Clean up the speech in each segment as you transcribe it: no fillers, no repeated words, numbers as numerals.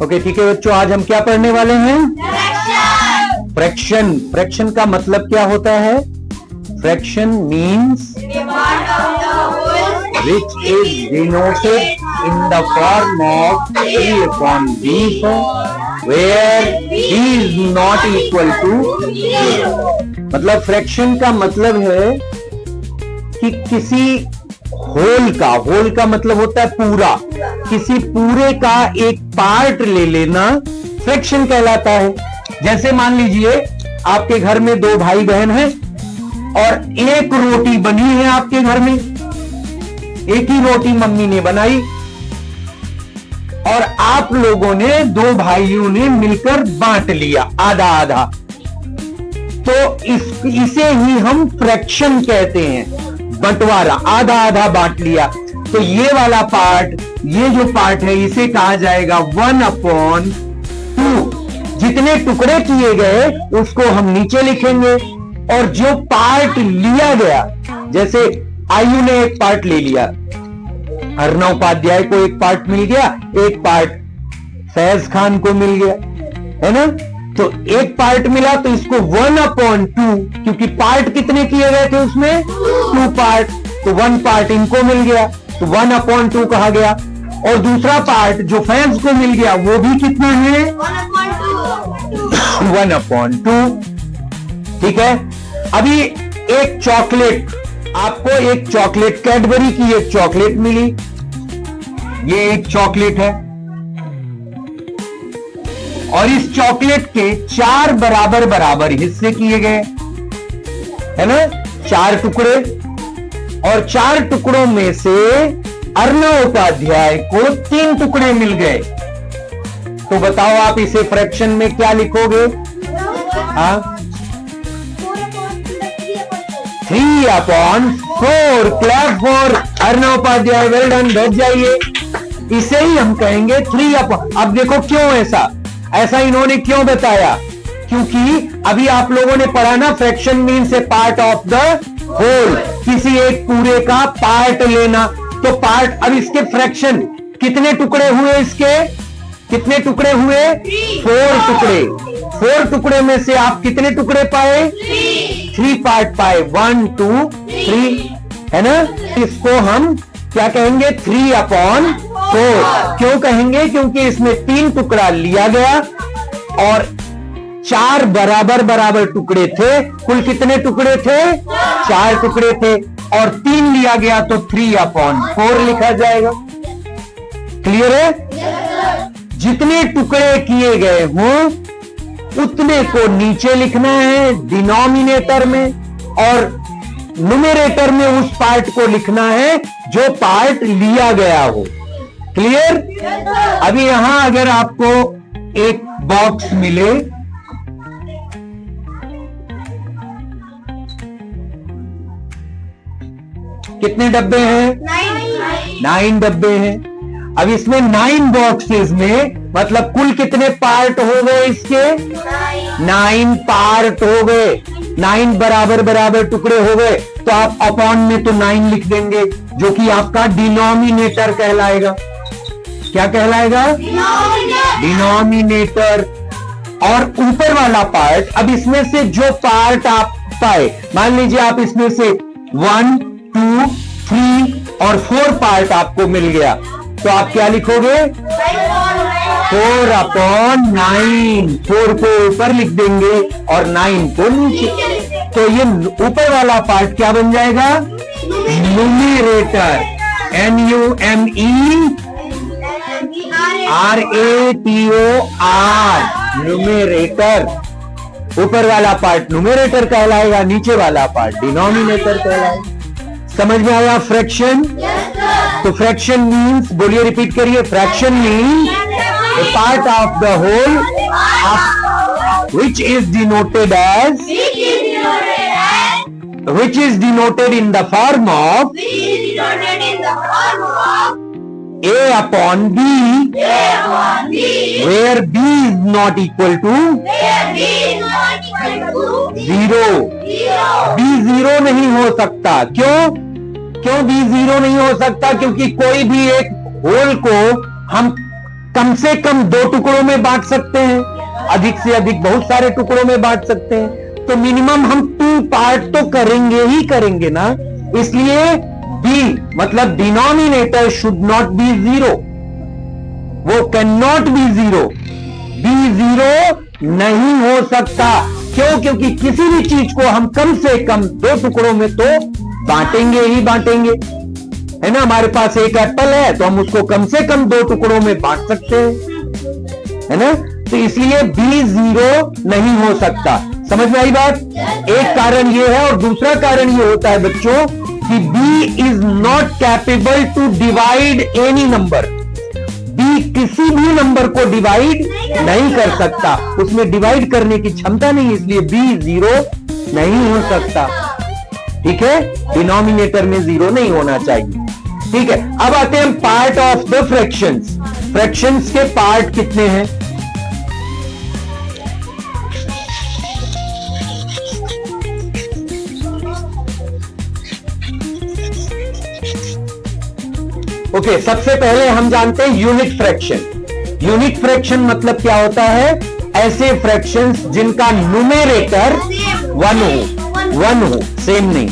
Okay ठीक है बच्चों, आज हम क्या पढ़ने वाले हैं? फ्रैक्शन। फ्रैक्शन का मतलब क्या होता है? Fraction means which is denoted in the form of 3 upon b where b is not equal to 0। मतलब फ्रैक्शन का मतलब है कि किसी होल का मतलब होता है पूरा, किसी पूरे का एक पार्ट ले लेना फ्रैक्शन कहलाता है। जैसे मान लीजिए आपके घर में 2 भाई बहन हैं और एक रोटी बनी है आपके घर में, एक ही रोटी मम्मी ने बनाई और आप लोगों ने 2 भाइयों ने मिलकर बांट लिया आधा आधा, तो इसे ही हम फ्रैक्शन कहते हैं, बंटवारा, आधा आधा बांट लिया। तो ये वाला पार्ट, ये जो पार्ट है इसे कहा जाएगा 1/2। जितने टुकड़े किए गए उसको हम नीचे लिखेंगे और जो पार्ट लिया गया, जैसे आयु ने एक पार्ट ले लिया, अर्नव उपाध्याय को एक पार्ट मिल गया, एक पार्ट फैज खान को मिल गया, है ना। तो एक पार्ट मिला तो इसको 1/2, क्योंकि पार्ट कितने किए गए थे उसमें? 2 पार्ट, तो 1 पार्ट इनको मिल गया तो 1/2 कहा गया। और दूसरा पार्ट जो फैज को मिल गया वो भी कितना है? 1/2। ठीक है। अभी एक चॉकलेट, आपको एक चॉकलेट, कैडबरी की एक चॉकलेट मिली, ये एक चॉकलेट है और इस चॉकलेट के 4 बराबर बराबर हिस्से किए गए, है ना, 4 टुकड़े, और 4 टुकड़ों में से अर्नव उपाध्याय को 3 टुकड़े मिल गए। तो बताओ आप इसे फ्रैक्शन में क्या लिखोगे? हाँ, 3/4। Clap for Arnav Upadhyay, well done, बैठ जाइए। इसे ही हम कहेंगे 3/। अब देखो क्यों ऐसा इन्होंने क्यों बताया? क्योंकि अभी आप लोगों ने पढ़ा ना, fraction means a part of the whole, किसी एक पूरे का पार्ट लेना। तो पार्ट, अब इसके फ्रैक्शन कितने टुकड़े हुए? इसके कितने टुकड़े हुए? 4 टुकड़े। 4 टुकड़े में से आप कितने टुकड़े पाए? 3 पार्ट पाए, 1 2 3, है ना। इसको हम क्या कहेंगे? 3/4। क्यों कहेंगे? क्योंकि इसमें 3 टुकड़ा लिया गया और 4 बराबर बराबर टुकड़े थे। कुल कितने टुकड़े थे? 4 टुकड़े थे और 3 लिया गया तो 3/4 लिखा जाएगा। क्लियर है? जितने टुकड़े किए गए हों उतने को नीचे लिखना है डिनोमिनेटर में, और न्यूमरेटर में उस पार्ट को लिखना है जो पार्ट लिया गया हो। क्लियर? अभी यहां अगर आपको एक बॉक्स मिले, कितने डब्बे हैं? 9 डब्बे हैं। अब इसमें 9 बॉक्सेस में मतलब कुल कितने पार्ट हो गए? इसके 9 पार्ट हो गए, 9 बराबर बराबर टुकड़े हो गए। तो आप अपॉन में तो 9 लिख देंगे, जो कि आपका डिनोमिनेटर कहलाएगा। क्या कहलाएगा? डिनोमिनेटर। और ऊपर वाला पार्ट, अब इसमें से जो पार्ट आप पाए, मान लीजिए आप इसमें से 1 2 3 और 4 पार्ट आपको मिल गया, तो आप क्या लिखोगे? 4/9। 4 को ऊपर लिख देंगे और 9 को नीचे। तो ये ऊपर वाला पार्ट क्या बन जाएगा? न्यूमरेटर। NUMERATOR, numerator. ऊपर वाला पार्ट न्यूमरेटर कहलाएगा, नीचे वाला पार्ट डिनोमिनेटर कहलाएगा। समझ में आया फ्रैक्शन? तो फ्रैक्शन मीन्स, बोलिए, रिपीट करिए, fraction means a part of the whole which is denoted in the form of A/B, where B is not equal to 0। B 0 नहीं हो सकता। क्यों B 0 नहीं हो सकता? क्योंकि कोई भी एक होल को हम कम से कम 2 टुकड़ों में बांट सकते हैं, अधिक से अधिक बहुत सारे टुकड़ों में बांट सकते हैं, तो मिनिमम हम 2 पार्ट तो करेंगे ही करेंगे ना। इसलिए b मतलब डिनोमिनेटर शुड नॉट बी 0, वो कैन नॉट बी 0, b 0 नहीं हो सकता। क्यों? क्योंकि किसी भी चीज को हम कम से कम 2 टुकड़ों में तो बांटेंगे ही बांटेंगे, है ना। हमारे पास एक एप्पल है तो हम उसको कम से कम 2 टुकड़ों में बांट सकते हैं, है ना। तो इसलिए b 0 नहीं हो सकता। समझ में आई बात? एक कारण ये है, और दूसरा कारण ये होता है बच्चों कि b is not capable to divide any number. b किसी भी नंबर को डिवाइड नहीं कर सकता, उसमें डिवाइड करने की क्षमता नहीं, इसलिए b 0 नहीं हो सकता। ठीक है, डिनोमिनेटर में 0 नहीं होना चाहिए। ठीक है, अब आते हैं part of the fractions. Fractions के पार्ट कितने हैं? ओके, सबसे पहले हम जानते हैं यूनिट फ्रैक्शन। यूनिट फ्रैक्शन मतलब क्या होता है? ऐसे फ्रैक्शंस जिनका न्यूमेरेटर 1 हो, सेम नहीं,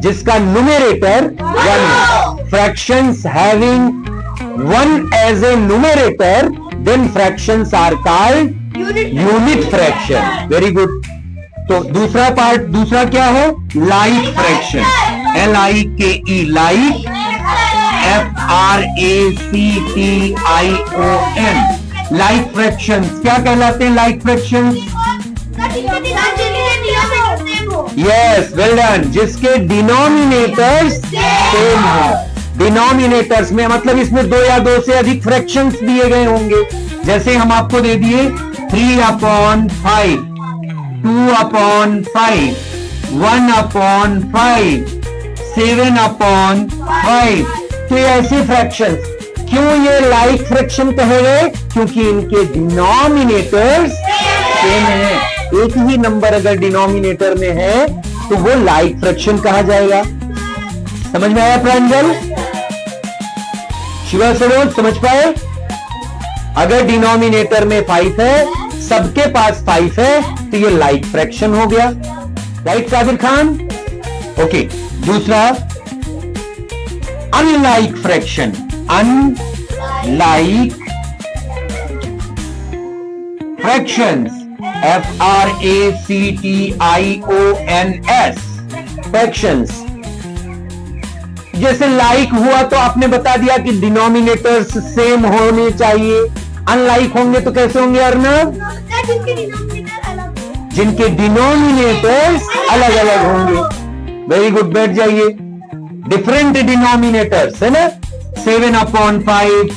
जिसका न्यूमेरेटर 1 हो। Fractions having 1 as a numerator, then fractions are called unit fraction. Very good. तो दूसरा पार्ट, दूसरा क्या है? Like fraction, LIKE, like, FRACTION। Like fractions क्या कहलाते हैं? Like fractions, yes, well done, जिसके डिनोमिनेटर्स सेम हो। डिनोमिनेटर्स में मतलब इसमें 2 या 2 से अधिक फ्रैक्शंस दिए गए होंगे। जैसे हम आपको दे दिए 3/5, 2/5, 1/5, 7/5। तो ये ऐसे फ्रैक्शंस, क्यों ये लाइक फ्रैक्शन कहे गए? क्योंकि इनके डिनोमिनेटर्स सेम है। एक ही नंबर अगर डिनोमिनेटर में है तो वो लाइक फ्रैक्शन कहा जाएगा। समझ में आया प्रांजल? शिवा सरोज समझ पाए? अगर डिनोमिनेटर में 5 है, सबके पास 5 है, तो ये लाइक फ्रैक्शन हो गया। राइट कादिर खान? ओके, दूसरा unlike fraction. Unlike fractions, FRACTIONS, fractions. जैसे लाइक हुआ तो आपने बता दिया कि डिनोमिनेटर्स सेम होने चाहिए। अनलाइक होंगे तो कैसे होंगे अर्नब? जिनके डिनोमिनेटर्स अलग अलग होंगे। वेरी गुड, बैठ जाइए। डिफरेंट डिनोमिनेटर्स है ना, 7/5,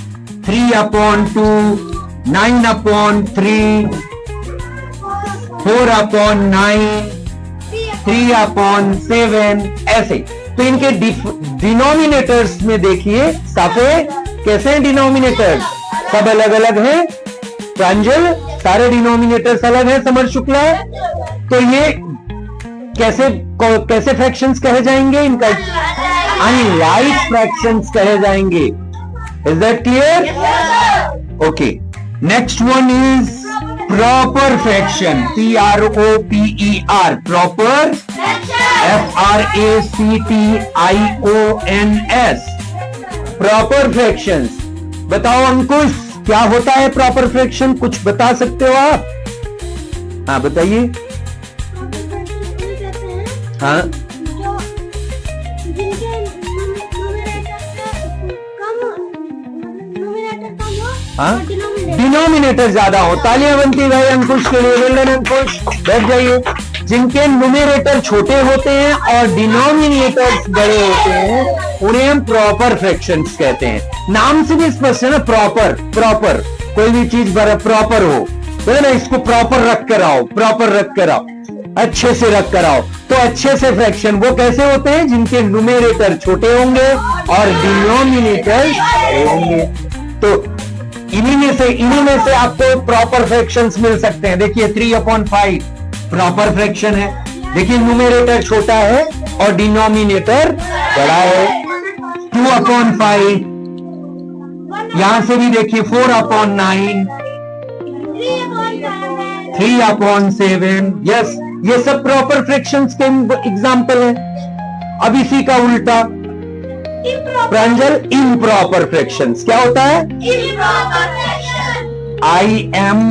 3/2, 9/3, 4/9, 3/7, ऐसे। तो इनके डिनोमिनेटर्स में देखिए साफे कैसे हैं डिनोमिनेटर्स? सब अलग अलग हैं। प्रांजल, सारे डिनोमिनेटर्स अलग हैं। समर शुक्ला, तो ये कैसे फ्रैक्शंस कहे जाएंगे? इनका अनलाइक फ्रैक्शंस कहे जाएंगे। Is that clear? Okay, next one is proper fraction, PROPER, proper, FRACTIONS, proper fractions. बताओ अंकुश, क्या होता है प्रॉपर फ्रैक्शन? कुछ बता सकते हो आप? हाँ बताइए। हाँ, हाँ, डिनोमिनेटर ज्यादा हो। तालियां बनती भाई अंकुश के लिए। वेल अंकुश, बैठ जाइए। जिनके न्यूमेरेटर छोटे होते हैं और डिनोमिनेटर्स बड़े होते हैं, उन्हें हम प्रॉपर फ्रैक्शंस कहते हैं। नाम से भी स्पष्ट है ना, प्रॉपर। प्रॉपर कोई भी चीज प्रॉपर हो तो ना, इसको प्रॉपर रख कर आओ, प्रॉपर रख कर आओ, अच्छे से रख कर आओ। तो अच्छे से फ्रैक्शन वो कैसे होते हैं? जिनके न्यूमेरेटर छोटे होंगे और डिनोमिनेटर बड़े होंगे। तो इन्हीं में से आपको प्रॉपर फ्रैक्शंस मिल सकते हैं। देखिए 3/5 प्रॉपर फ्रैक्शन है। देखिए न्यूमेरेटर छोटा है और डिनोमिनेटर बड़ा है। 2/5, यहां से भी देखिए 4/9, 3/7। यस, ये सब प्रॉपर फ्रैक्शंस के एग्जाम्पल है। अब इसी का उल्टा प्रांजल, इम्प्रॉपर फ्रैक्शंस क्या होता है? IMPROPER,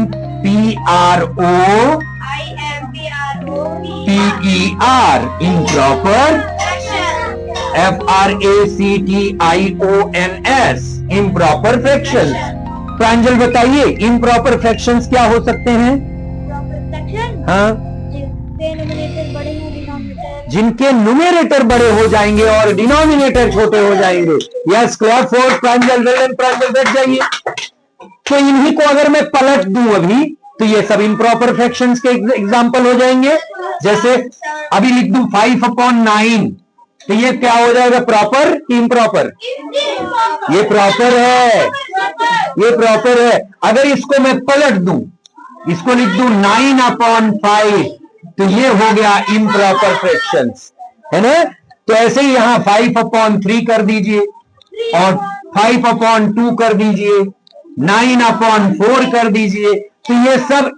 improper. FRACTIONS, improper fractions. Pranjal बताइए इम्प्रॉपर फ्रैक्शंस क्या हो सकते हैं? हाँ, जिनके न्यूमरेटर बड़े हो जाएंगे और डिनोमिनेटर छोटे हो जाएंगे। यस, क्लैप फॉर प्रांजल। प्रांजल बैठ जाइए। तो इन्हीं को अगर मैं पलट दूं अभी, तो ये सब इम्प्रॉपर फ्रैक्शंस के एग्जांपल हो जाएंगे। जैसे अभी लिख दूं 5/9, तो ये क्या हो जाएगा? प्रॉपर कि इम्प्रॉपर? ये प्रॉपर है, ये प्रॉपर है। अगर इसको मैं पलट दूं, इसको लिख दूं 9/5, तो ये हो गया इम्प्रॉपर फ्रैक्शंस, है ना? तो ऐसे ही यहां 5/3 कर दीजिए और 5/2 कर दीजिए, 9/4 कर दीजिए। तो ये सब